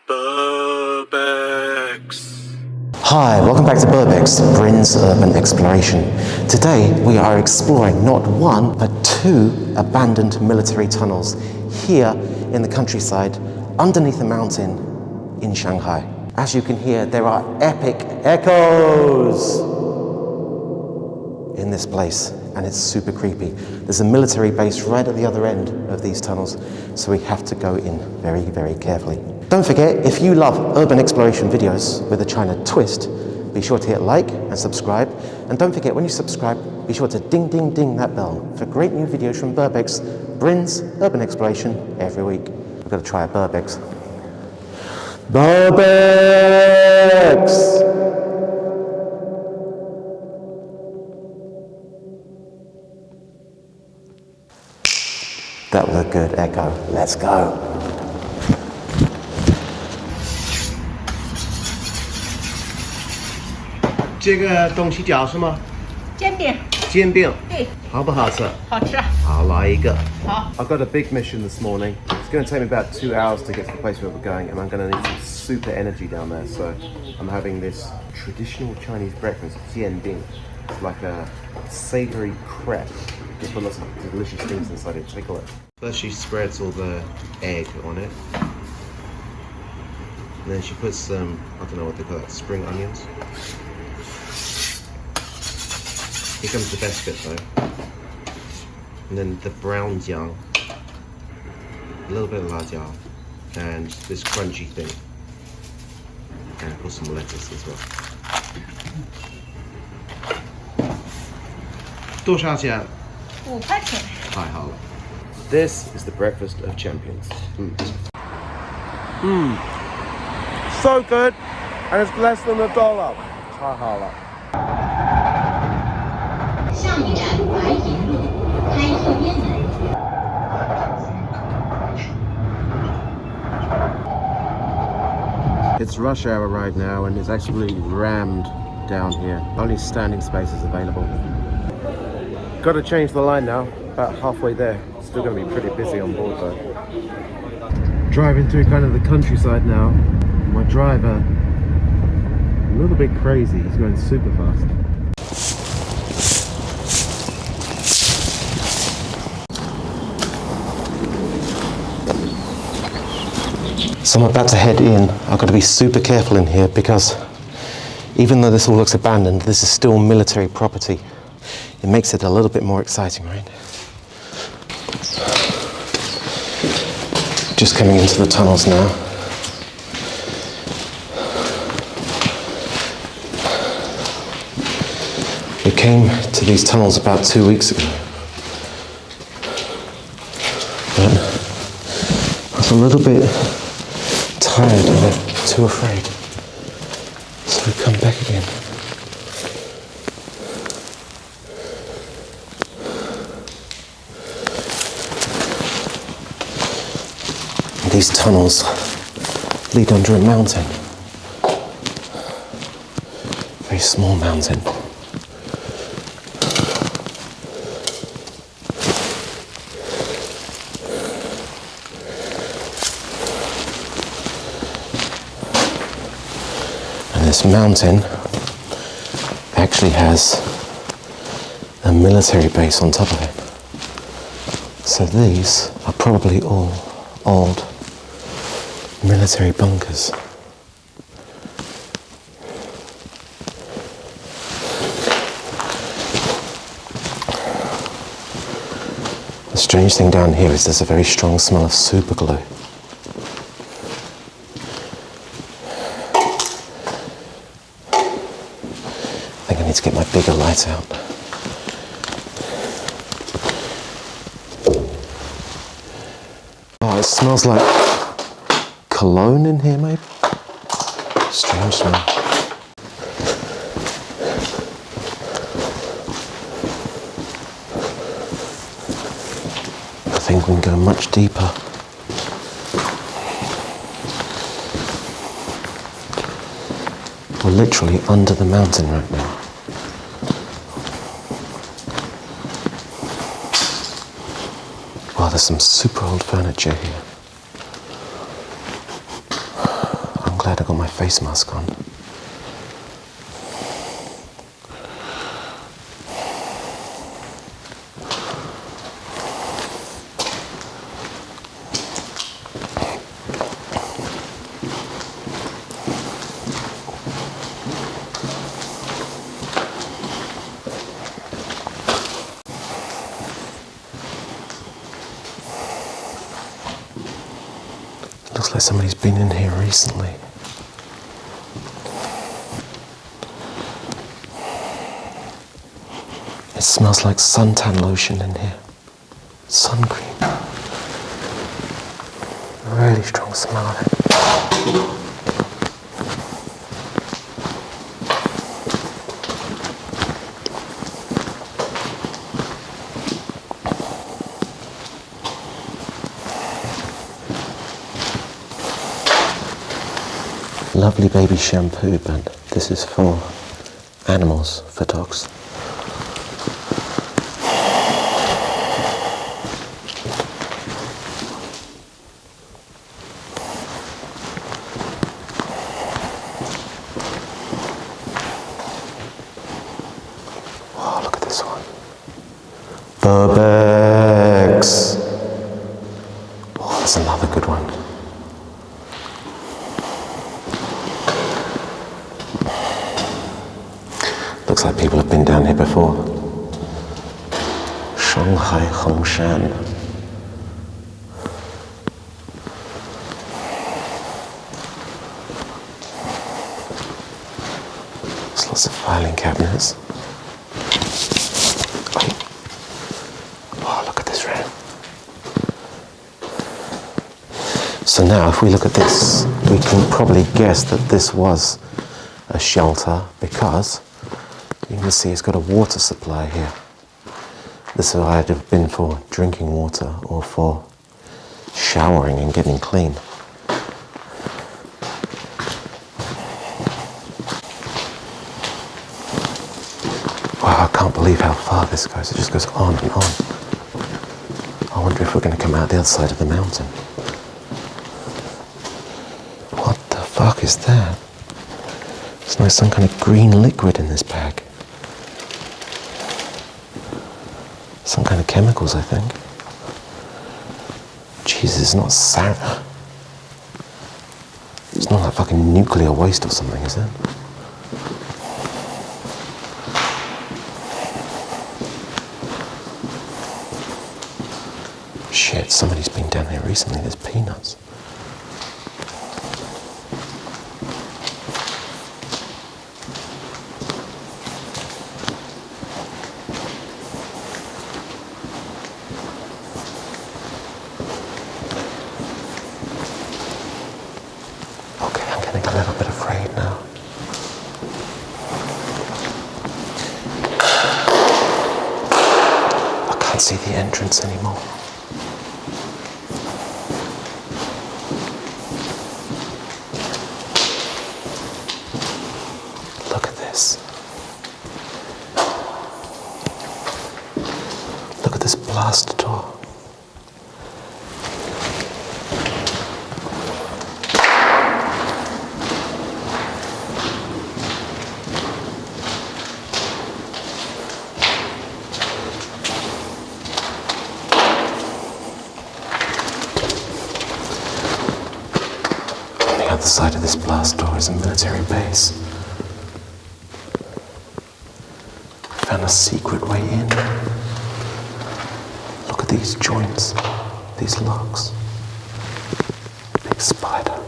Burbex. Hi, welcome back to Burbex, Brin's Urban Exploration. Today we are exploring not one, but two abandoned military tunnels here in the countryside underneath a mountain in Shanghai. As you can hear, there are epic echoes in this place, and it's super creepy. There's a military base right at the other end of these tunnels, so we have to go in very, very carefully. Don't forget, if you love urban exploration videos with a China twist, be sure to hit like and subscribe. And don't forget, when you subscribe, be sure to ding, ding, ding that bell for great new videos from Burbex, Brin's Urban Exploration every week. I've got to try a Burbex. Burbex! That was a good echo. Let's go. This东西叫什么？煎饼。煎饼。对。好不好吃？好吃。好，来一个。好。 I've got a big mission this morning. It's going to take me about 2 hours to get to the place where we're going, and I'm going to need some super energy down there. So I'm having this traditional Chinese breakfast, jianbing. It's like a savory crepe. They put lots of delicious things inside it. Take a look. First she spreads all the egg on it. And then she puts some, I don't know what they call it, spring onions. Here comes the best bit though. And then the brown jiang. A little bit of la jiao. And this crunchy thing. And put some lettuce as well. 多少钱5块钱。太好了 This is the breakfast of champions. So good, and it's less than $1. 太好了。下一站白银路，开右边门。It's rush hour right now, and it's actually rammed down here. Only standing spaces available. Got to change the line now. About halfway there. Still going to be pretty busy on board though. Driving through kind of the countryside now. My driver, a little bit crazy. He's going super fast. So I'm about to head in. I've got to be super careful in here because even though this all looks abandoned, this is still military property. It makes it a little bit more exciting, right? Just coming into the tunnels now. We came to these tunnels about 2 weeks ago. But I was a little bit tired of it, too afraid. So we come back again. These tunnels lead under a mountain. Very small mountain. And this mountain actually has a military base on top of it. So these are probably all old military bunkers. The strange thing down here is there's a very strong smell of super glue. I think I need to get my bigger light out. Oh, it smells like cologne in here, maybe? Strange smell. I think we can go much deeper. We're literally under the mountain right now. Wow, there's some super old furniture here. glad I got my face mask on. Looks like somebody's been in here recently. It smells like suntan lotion in here. Sun cream. Really strong smell of it. Lovely baby shampoo, but this is for animals, for dogs. Oh, look at this one. Burbex. Oh, that's another good one. Looks like people have been down here before. Shanghai Hongshan. There's lots of filing cabinets. Oh, look at this room. So now if we look at this, we can probably guess that this was a shelter because you can see it's got a water supply here. This would either have been for drinking water or for showering and getting clean. Wow, I can't believe how far this goes. It just goes on and on. I wonder if we're going to come out the other side of the mountain. What the fuck is that? It's like some kind of green liquid in this bag. Some kind of chemicals, I think. Jesus, it's not sarin. It's not like fucking nuclear waste or something, is it? Shit, somebody's been down here recently. There's peanuts. A little bit afraid now. I can't see the entrance anymore. Look at this. Look at this blast door. On the other side of this blast door is a military base. Found a secret way in. Look at these joints, these locks. Big spider.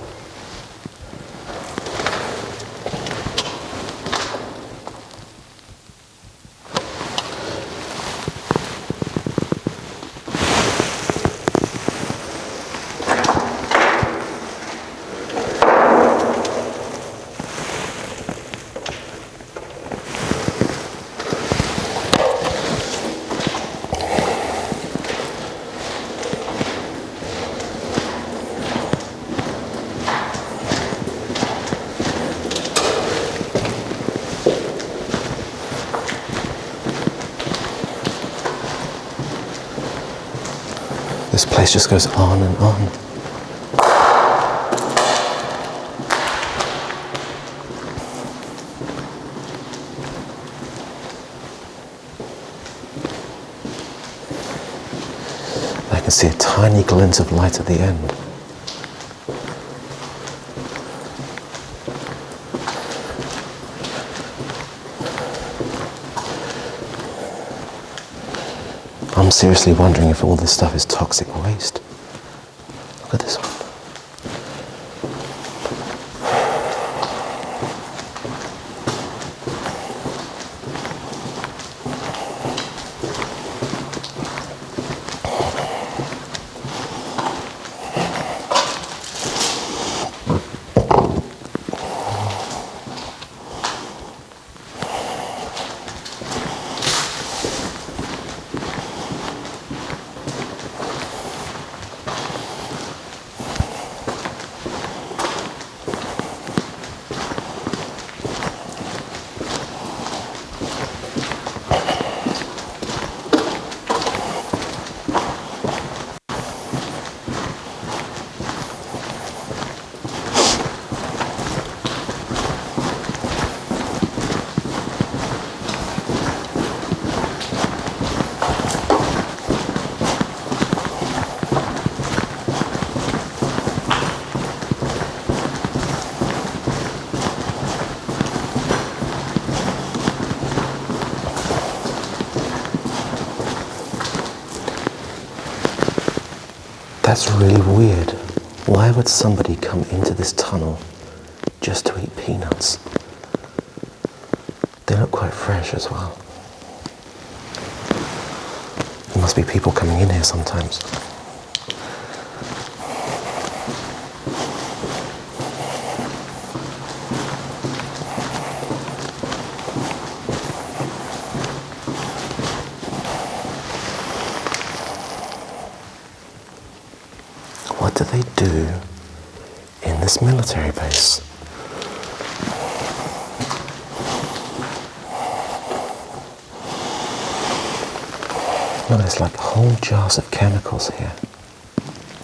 This place just goes on and on. can see a tiny glint of light at the end. I'm seriously wondering if all this stuff is toxic waste. Look at this one. That's really weird. Why would somebody come into this tunnel just to eat peanuts? They look quite fresh as well. There must be people coming in here sometimes. What do they do in this military base? Well, there's like whole jars of chemicals here.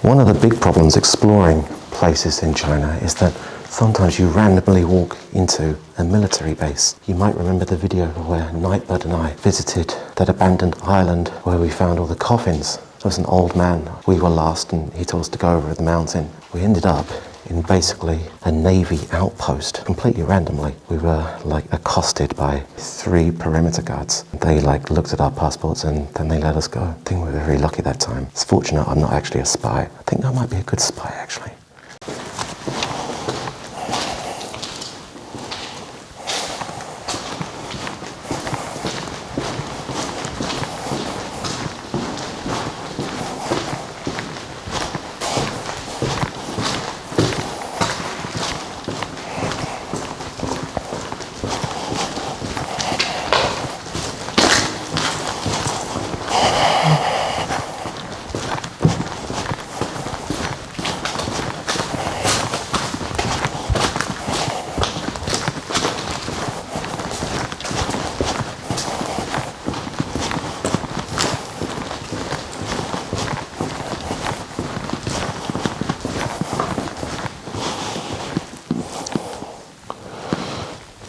One of the big problems exploring places in China is that sometimes you randomly walk into a military base. You might remember the video where Nightbird and I visited that abandoned island where we found all the coffins. There was an old man. We were last and he told us to go over the mountain. We ended up in basically a Navy outpost, completely randomly. We were like accosted by 3 perimeter guards. They like looked at our passports and then they let us go. I think we were very lucky that time. It's fortunate I'm not actually a spy. I think I might be a good spy actually.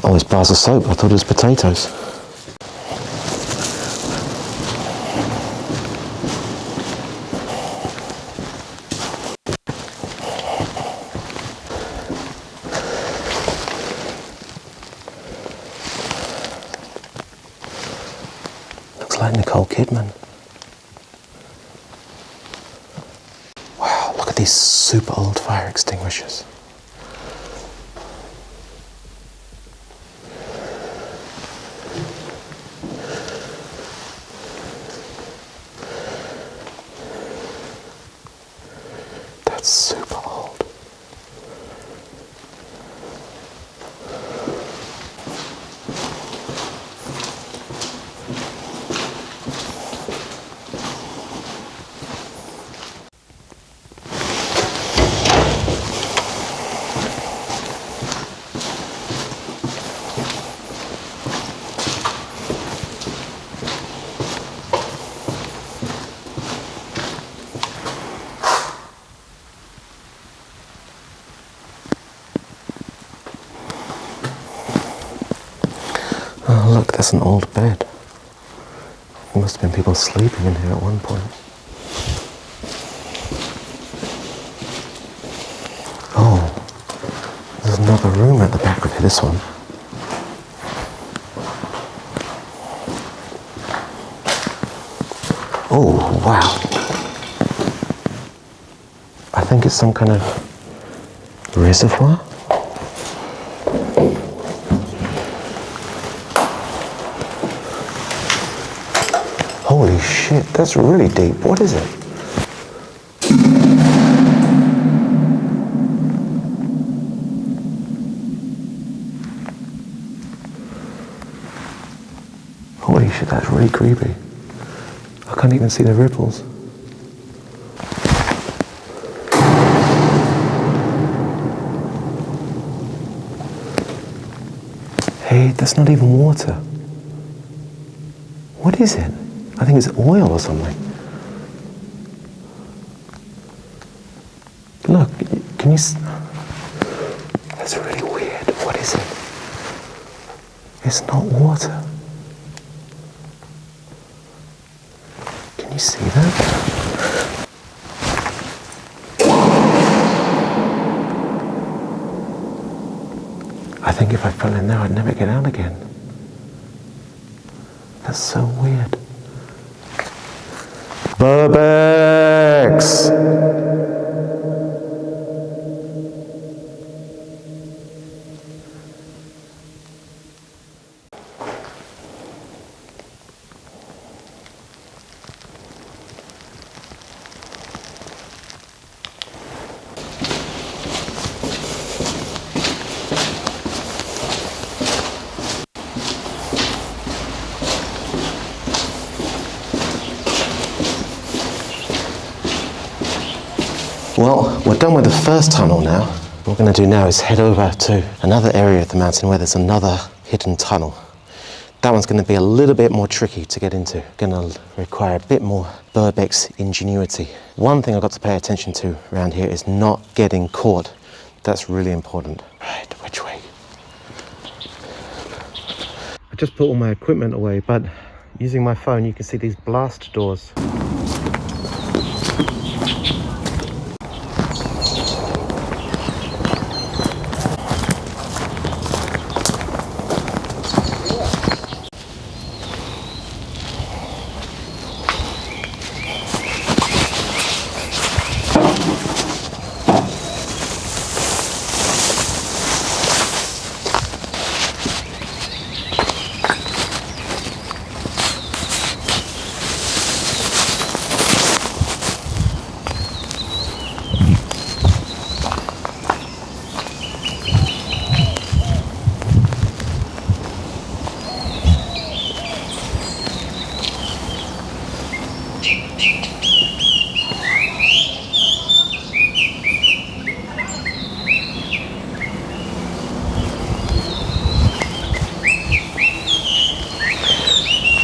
Oh, it's bars of soap. I thought it was potatoes. Looks like Nicole Kidman. Wow, look at these super old fire extinguishers. That's super old. Oh look, that's an old bed. There must have been people sleeping in here at one point. another room at the back of this one. Oh, wow. I think it's some kind of reservoir. Holy shit, that's really deep. What is it? Holy shit, that's really creepy. I can't even see the ripples. Hey, that's not even water. What is it? I think it's oil or something. Look, can you that's really weird. What is it? It's not water. Can you see that? I think if I fell in there, I'd never get out again. That's so weird. Burbex! Well, we're done with the first tunnel now. What we're going to do now is head over to another area of the mountain where there's another hidden tunnel. That one's going to be a little bit more tricky to get into. Going to require a bit more Burbex ingenuity. One thing I've got to pay attention to around here is not getting caught. That's really important. Right, which way? I just put all my equipment away, but using my phone you can see these blast doors.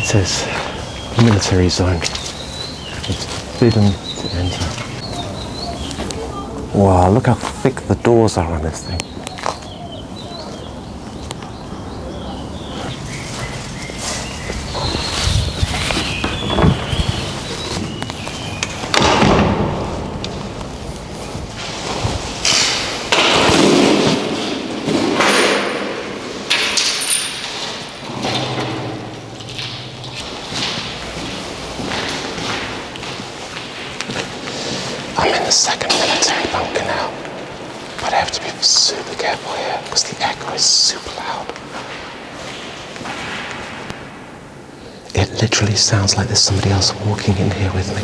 It says military zone. It's forbidden to enter. Wow, look how thick the doors are on this thing. I'm in the second military bunker now, but I have to be super careful here because the echo is super loud. It literally sounds like there's somebody else walking in here with me.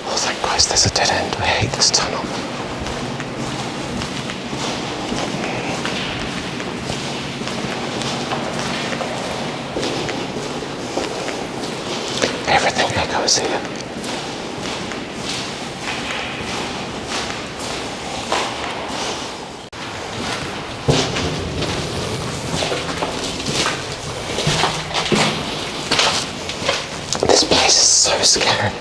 Oh, thank Christ, there's a dead end. I hate this tunnel. Everything echoes here. This place is so scary.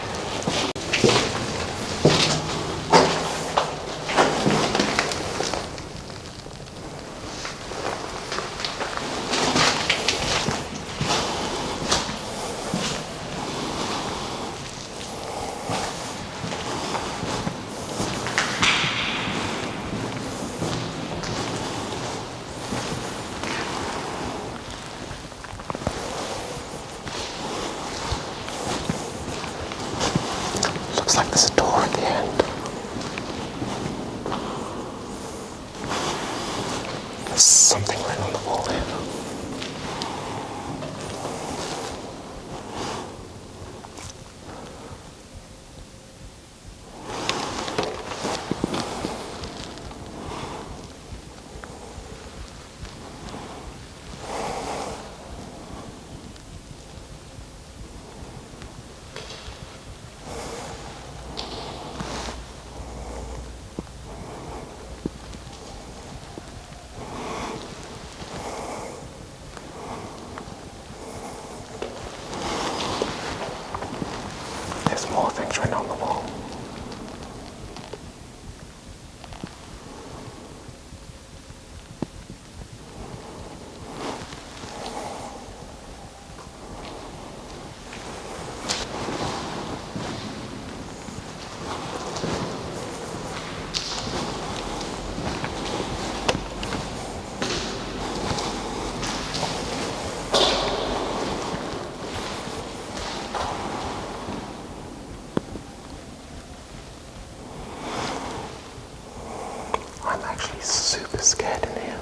something written on the wall here. There's more things written on the wall. I'm actually super scared in here.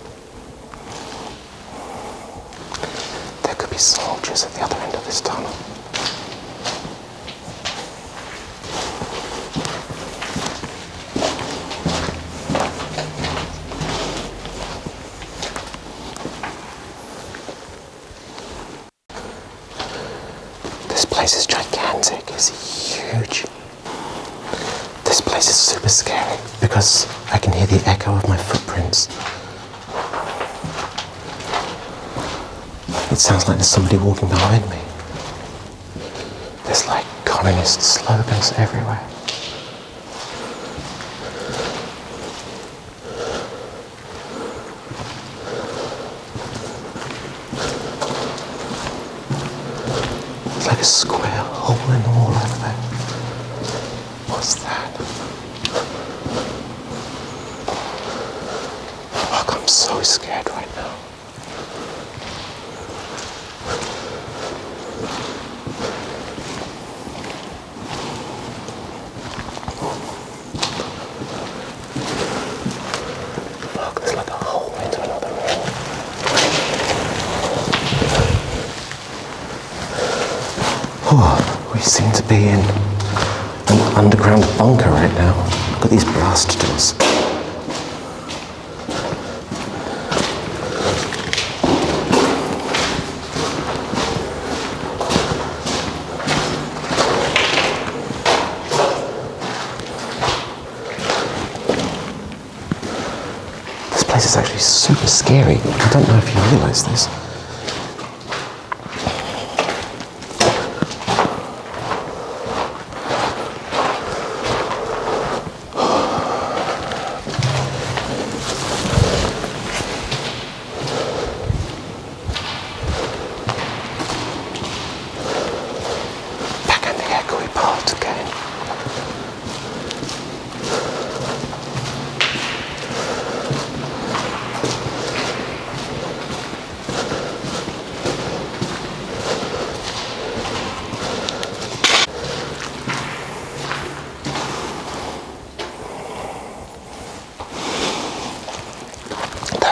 There could be soldiers at the other end of this tunnel. This place is gigantic, it's huge. This place is super scary because I can hear the echo of my footprints. It sounds like there's somebody walking behind me. There's like communist slogans everywhere. It's like a square hole in the wall over there. What's that? Fuck, I'm so scared right now. Fuck, there's like a hole into another room. Oh, we seem to be in an underground bunker right now. Look at these blast doors. This place is actually super scary. I don't know if you realise this.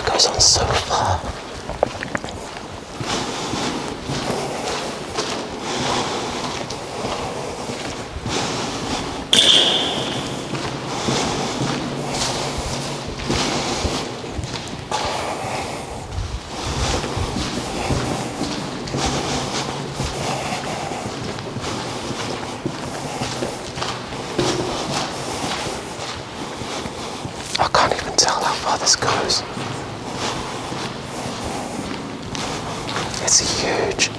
Goes on so far. I can't even tell how far this goes. It's huge.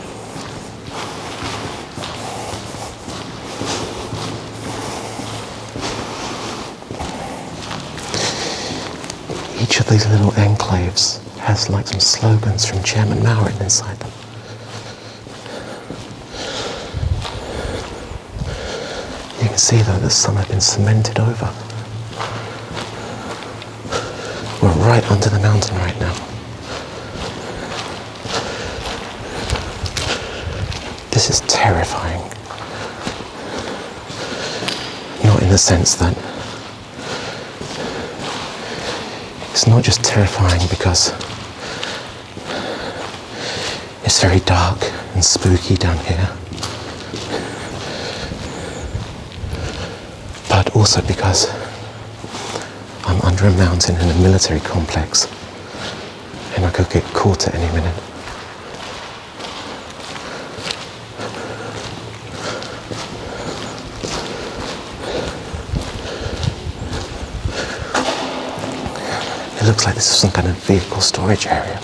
Each of these little enclaves has like some slogans from Chairman Mao written inside them. You can see though that some have been cemented over. We're right under the mountain right now. This is terrifying. Not in the sense that it's not just terrifying because It's very dark and spooky down here. But also because I'm under a mountain in a military complex and I could get caught at any minute. It looks like this is some kind of vehicle storage area.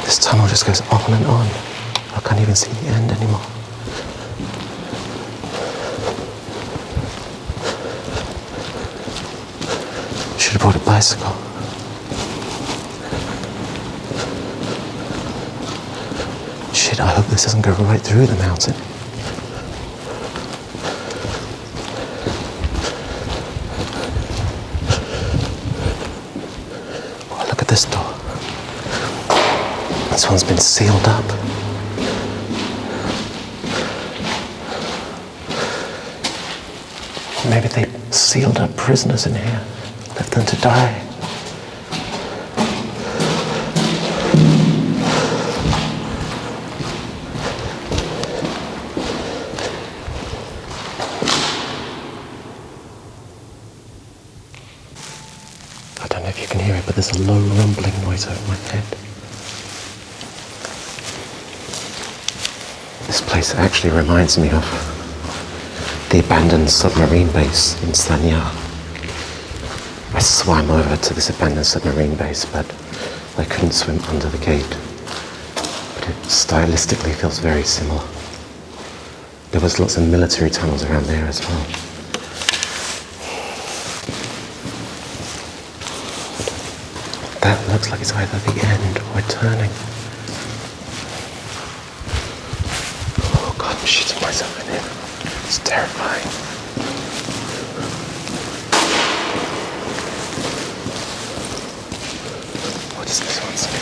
This tunnel just goes on and on. I can't even see the end anymore. Should have brought a bicycle. Shit, I hope this doesn't go right through the mountain. Oh, look at this door. This one's been sealed up. Maybe they sealed up prisoners in here, left them to die. I don't know if you can hear it, but there's a low rumbling noise over my head. This place actually reminds me of the abandoned submarine base in Shanghai. I swam over to this abandoned submarine base, but I couldn't swim under the gate. But it stylistically feels very similar. There was lots of military tunnels around there as well. That looks like it's either the end or turning. Oh God, I'm shitting myself in here. It's terrifying. What does this one say?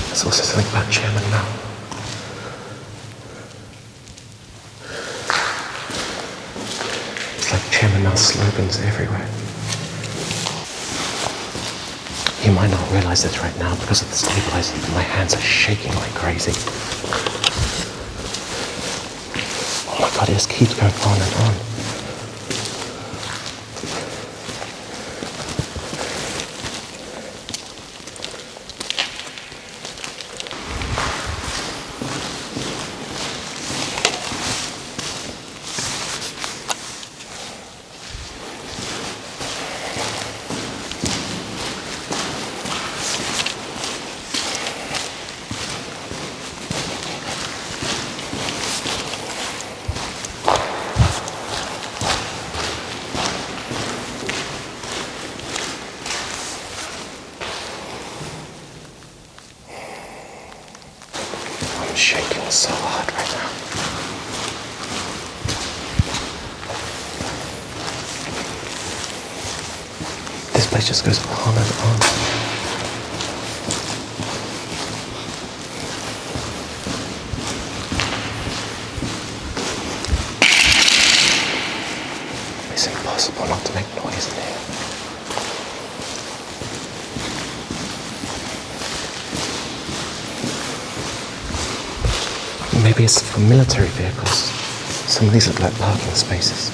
There's also something about Chairman Mao. It's like Chairman Mao's slogans everywhere. You might not realize this right now because of the stabilizer, but my hands are shaking like crazy. Oh my God, it just keeps going on and on. I'm shaking so hard right now. This place just goes on and on. It's impossible not to make noise in here. Maybe it's for military vehicles. Some of these look like parking spaces.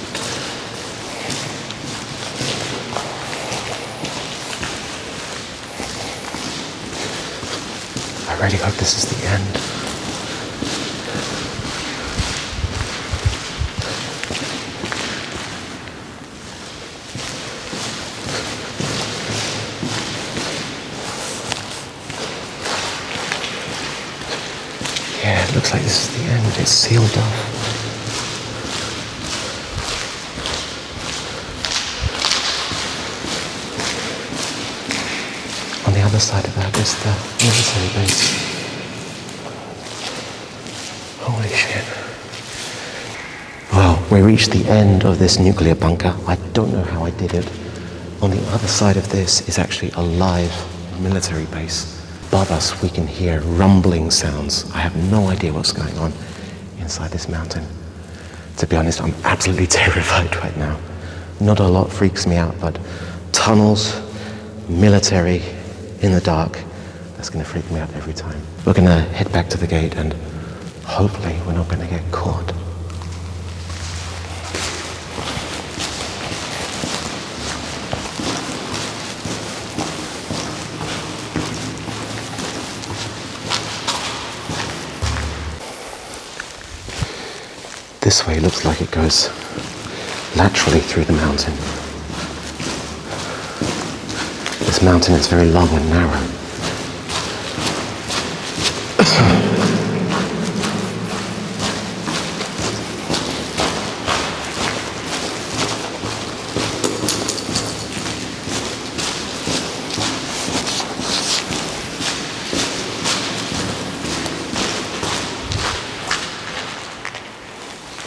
I really hope this is the end. Yeah, it looks like this is the end. It's sealed off. On the other side of that is the military base. Holy shit. Well, we reached the end of this nuclear bunker. I don't know how I did it. On the other side of this is actually a live military base. Above us we can hear rumbling sounds. I have no idea what's going on inside this mountain. To be honest, I'm absolutely terrified right now. Not a lot freaks me out, but tunnels, military, in the dark, that's gonna freak me out every time. We're gonna head back to the gate and hopefully we're not gonna get caught. This way looks like it goes laterally through the mountain. This mountain is very long and narrow.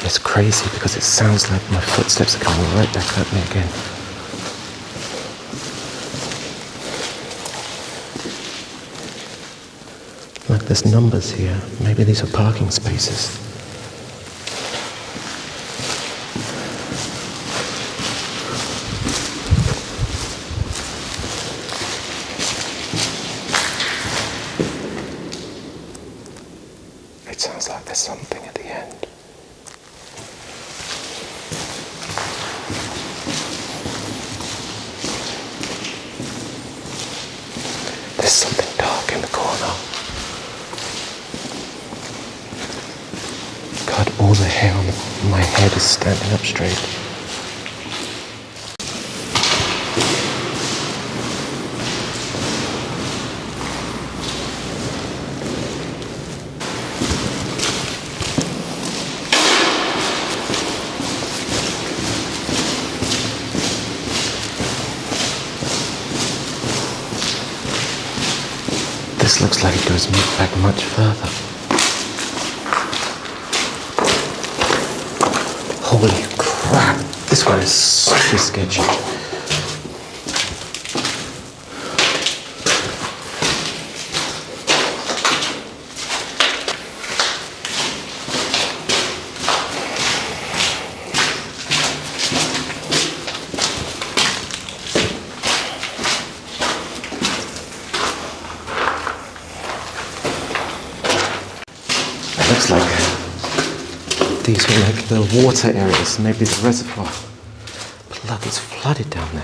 It's crazy because it sounds like my footsteps are coming right back at me again. Like there's numbers here. Maybe these are parking spaces. It sounds like there's something at the end. There's something dark in the corner. God, all the hair on my head is standing up straight. This looks like it goes back much further. Holy crap, this one is super sketchy. Looks like these were like the water areas, maybe the reservoir. But look, it's flooded down there.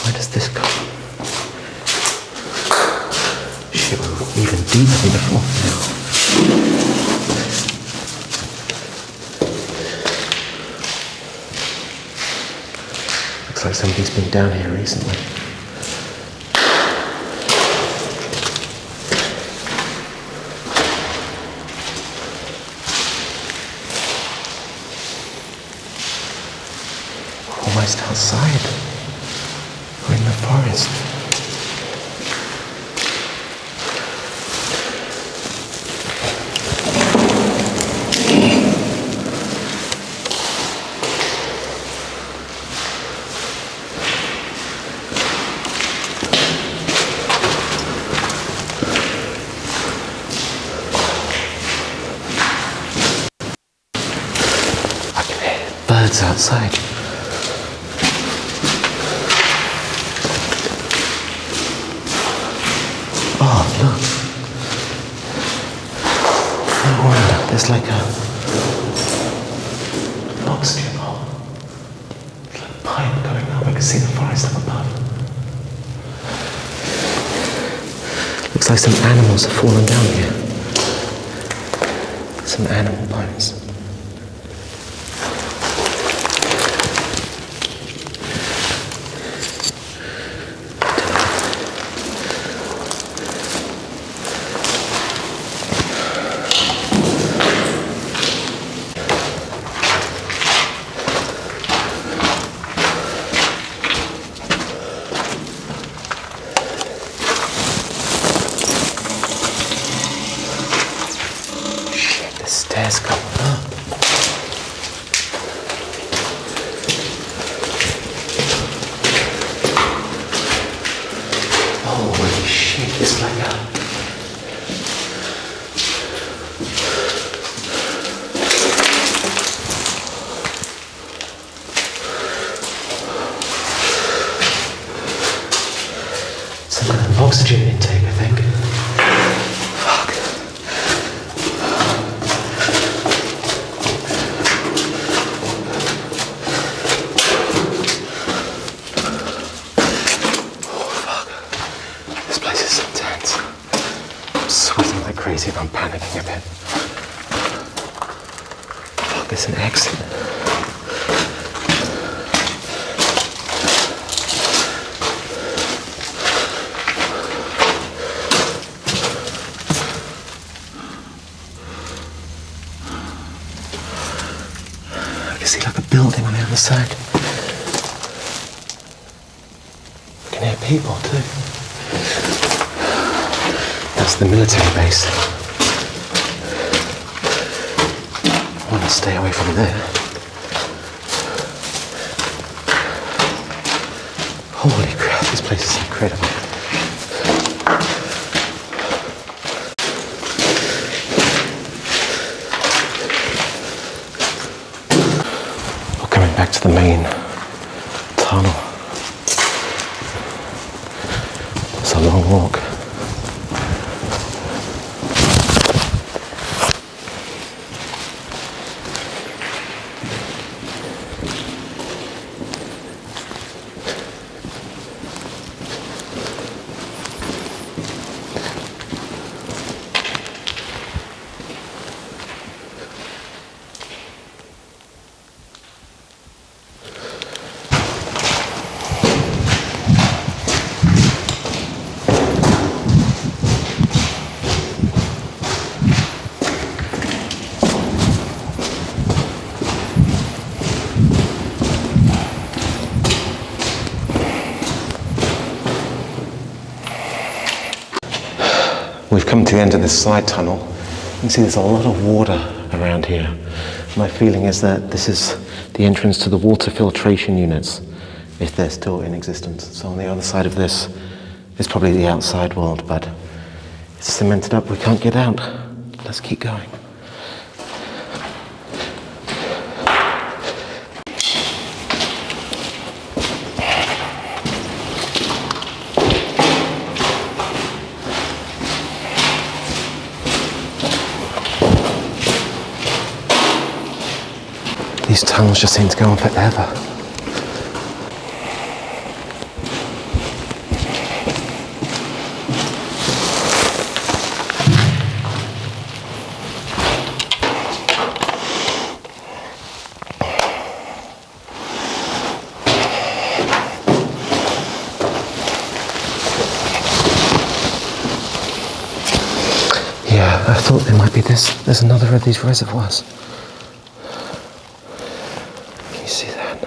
Where does this go? Shit, we're even deeper than before now. Looks like somebody's been down here recently. Almost outside. We're in the forest. I can hear birds outside. Oh, look. No wonder. There's like a oxygen hole. It's like a pipe going up. I can see the forest up above. Looks like some animals have fallen down here. Some animal bones. Stairs going up. oxygen intake, I think. Fuck. Oh, fuck. This place is so tense. I'm sweating like crazy and I'm panicking a bit. Fuck, there's an exit. I can see like a building on the other side. I can hear people too. That's the military base. I want to stay away from there. Holy crap, this place is incredible. We're coming back to the main tunnel. It's a long walk. We've come to the end of this side tunnel. You can see there's a lot of water around here. My feeling is that this is the entrance to the water filtration units, if they're still in existence. So on the other side of this is probably the outside world, but it's cemented up, we can't get out. Let's keep going. These tunnels just seem to go on forever. Yeah, I thought there might be this. There's another of these reservoirs. You see that?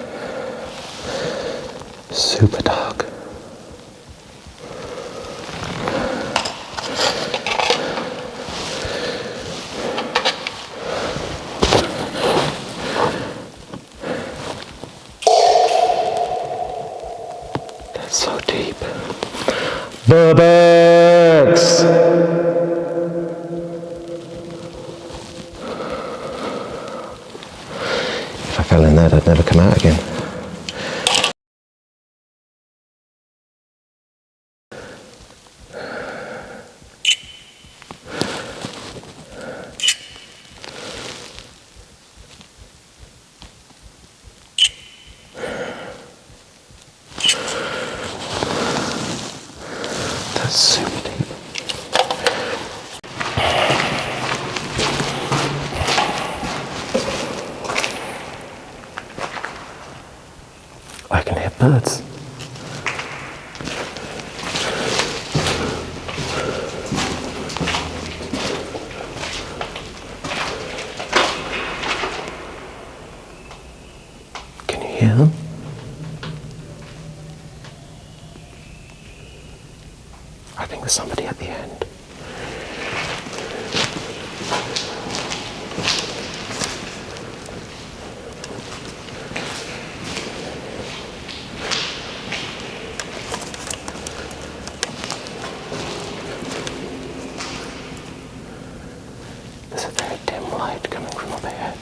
Super dark. That's so deep. Burbex! If I fell in there, I'd never come out again. That's super deep. I can hear birds. Can you hear them? I think there's somebody at the end. There's a very dim light coming from up ahead.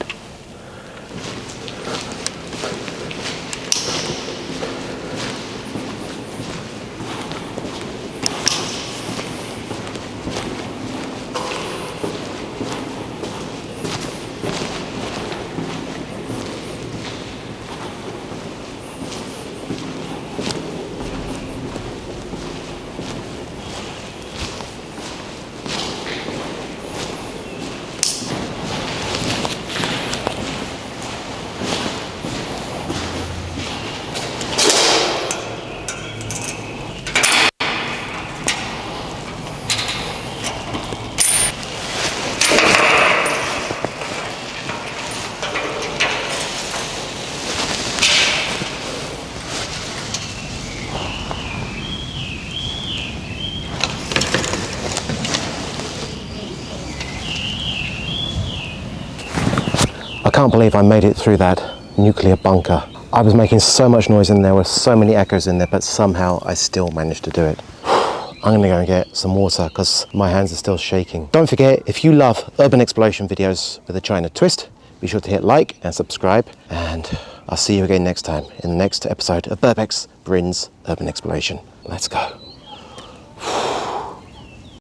I can't believe I made it through that nuclear bunker. I was making so much noise in there, with so many echoes in there, but somehow I still managed to do it. I'm gonna go and get some water because my hands are still shaking. Don't forget, if you love urban exploration videos with a China twist, be sure to hit like and subscribe, and I'll see you again next time in the next episode of Burbex Brin's Urban Exploration. Let's go.